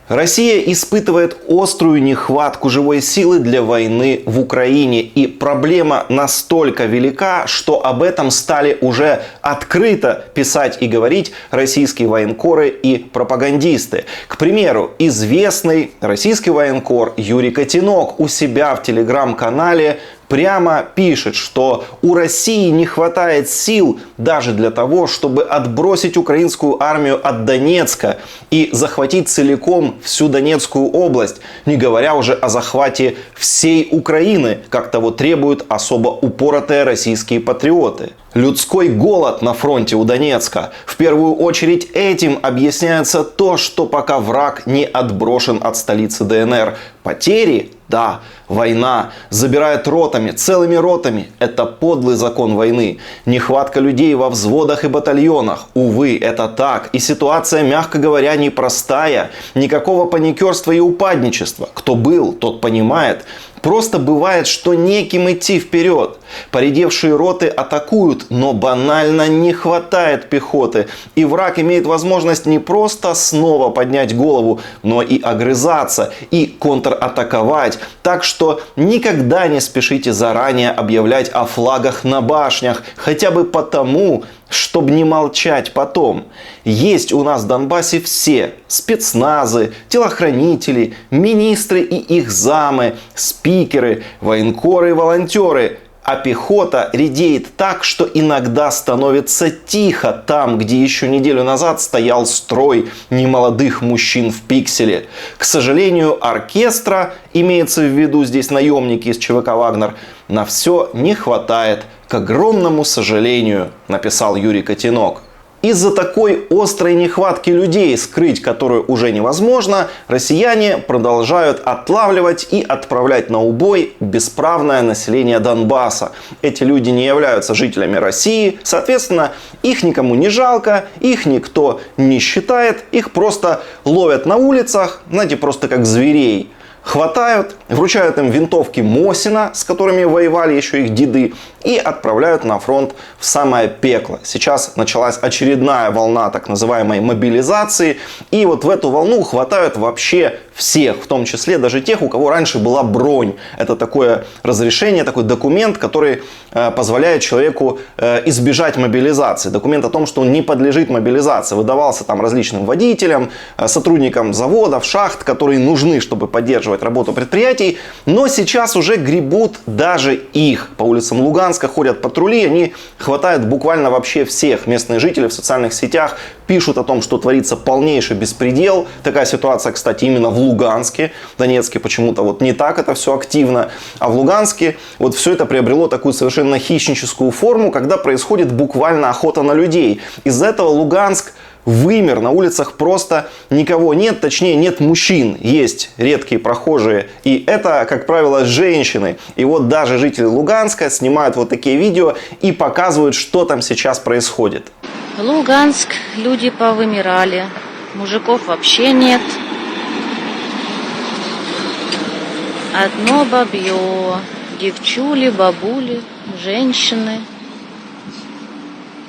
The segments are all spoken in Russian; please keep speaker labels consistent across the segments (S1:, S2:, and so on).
S1: Россия испытывает острую нехватку живой силы для войны в Украине. И проблема настолько велика, что об этом стали уже открыто писать и говорить российские военкоры и пропагандисты. К примеру, известный российский военкор Юрий Котенок у себя в телеграм-канале прямо пишет, что у России не хватает сил даже для того, чтобы отбросить украинскую армию от Донецка и захватить целиком всю Донецкую область, не говоря уже о захвате всей Украины, как того требуют особо упоротые российские патриоты. Людской голод на фронте у Донецка. В первую очередь этим объясняется то, что пока враг не отброшен от столицы ДНР. Потери? Да. Война забирает ротами, целыми ротами. Это подлый закон войны. Нехватка людей во взводах и батальонах. Увы, это так. И ситуация, мягко говоря, непростая. Никакого паникерства и упадничества. Кто был, тот понимает. Просто бывает, что неким идти вперед. Поредевшие роты атакуют, но банально не хватает пехоты. И враг имеет возможность не просто снова поднять голову, но и огрызаться, и контратаковать. Так что никогда не спешите заранее объявлять о флагах на башнях. Хотя бы потому, чтобы не молчать потом. Есть у нас в Донбассе все: спецназы, телохранители, министры и их замы, спикеры, военкоры и волонтеры. А пехота редеет так, что иногда становится тихо там, где еще неделю назад стоял строй немолодых мужчин в пикселе. К сожалению, оркестра, имеется в виду здесь наемники из ЧВК «Вагнер», на все не хватает. К огромному сожалению, написал Юрий Котенок. Из-за такой острой нехватки людей, скрыть которую уже невозможно, россияне продолжают отлавливать и отправлять на убой бесправное население Донбасса. Эти люди не являются жителями России, соответственно, их никому не жалко, их никто не считает, их просто ловят на улицах, знаете, просто как зверей. Хватают, вручают им винтовки Мосина, с которыми воевали еще их деды, и отправляют на фронт в самое пекло. Сейчас началась очередная волна так называемой мобилизации. И вот в эту волну хватают вообще всех, в том числе даже тех, у кого раньше была бронь. Это такое разрешение, такой документ, который позволяет человеку избежать мобилизации. Документ о том, что он не подлежит мобилизации. Выдавался там различным водителям, сотрудникам заводов, шахт, которые нужны, чтобы поддерживать работу предприятий. Но сейчас уже гребут даже их. По улицам Луганска ходят патрули, они хватают буквально вообще всех. Местные жители в социальных сетях пишут о том, что творится полнейший беспредел. Такая ситуация, кстати, именно в Луганске. В Донецке почему-то вот не так это все активно. А в Луганске вот все это приобрело такую совершенно хищническую форму, когда происходит буквально охота на людей. Из-за этого Луганск вымер, на улицах просто никого нет, точнее нет мужчин, есть редкие прохожие, и это, как правило, женщины. И вот даже жители Луганска снимают вот такие видео и показывают, что там сейчас происходит.
S2: Луганск, люди повымирали, мужиков вообще нет. Одно бабье, девчули, бабули, женщины.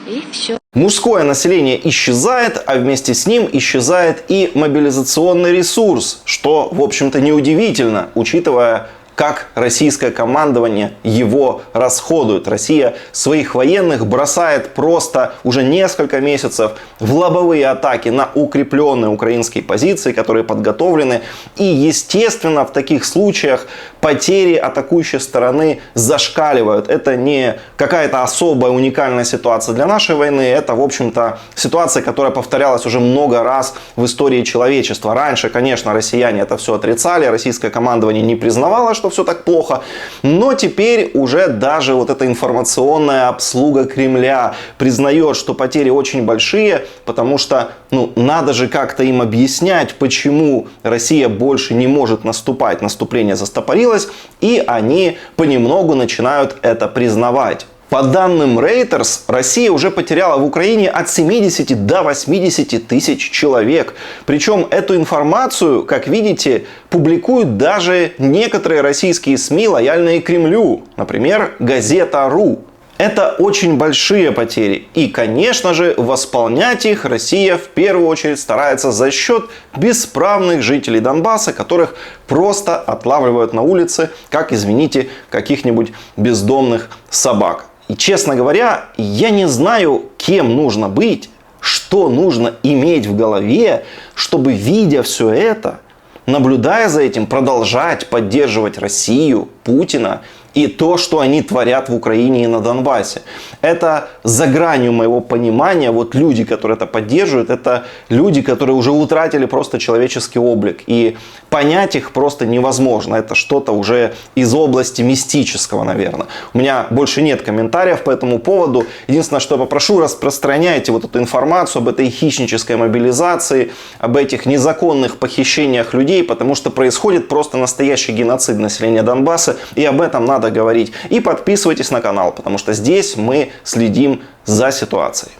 S2: И все.
S1: Мужское население исчезает, а вместе с ним исчезает и мобилизационный ресурс, что, в общем-то, неудивительно, учитывая, как российское командование его расходует. Россия своих военных бросает просто уже несколько месяцев в лобовые атаки на укрепленные украинские позиции, которые подготовлены. И, естественно, в таких случаях потери атакующей стороны зашкаливают. Это не какая-то особая уникальная ситуация для нашей войны. Это, в общем-то, ситуация, которая повторялась уже много раз в истории человечества. Раньше, конечно, россияне это все отрицали, российское командование не признавало, что все так плохо. Но теперь уже даже вот эта информационная обслуга Кремля признает, что потери очень большие, потому что надо же как-то им объяснять, почему Россия больше не может наступать. Наступление застопорилось, и они понемногу начинают это признавать. По данным Reuters, Россия уже потеряла в Украине от 70 до 80 тысяч человек. Причем эту информацию, как видите, публикуют даже некоторые российские СМИ, лояльные Кремлю. Например, Газета.ру. Это очень большие потери. И, конечно же, восполнять их Россия в первую очередь старается за счет бесправных жителей Донбасса, которых просто отлавливают на улице, как, извините, каких-нибудь бездомных собак. И, честно говоря, я не знаю, кем нужно быть, что нужно иметь в голове, чтобы, видя все это, наблюдая за этим, продолжать поддерживать Россию, Путина и то, что они творят в Украине и на Донбассе. Это за гранью моего понимания. Вот люди, которые это поддерживают, это люди, которые уже утратили просто человеческий облик. И понять их просто невозможно. Это что-то уже из области мистического, наверное. У меня больше нет комментариев по этому поводу. Единственное, что я попрошу, распространяйте вот эту информацию об этой хищнической мобилизации, об этих незаконных похищениях людей, потому что происходит просто настоящий геноцид населения Донбасса, и об этом надо говорить. И подписывайтесь на канал, потому что здесь мы следим за ситуацией.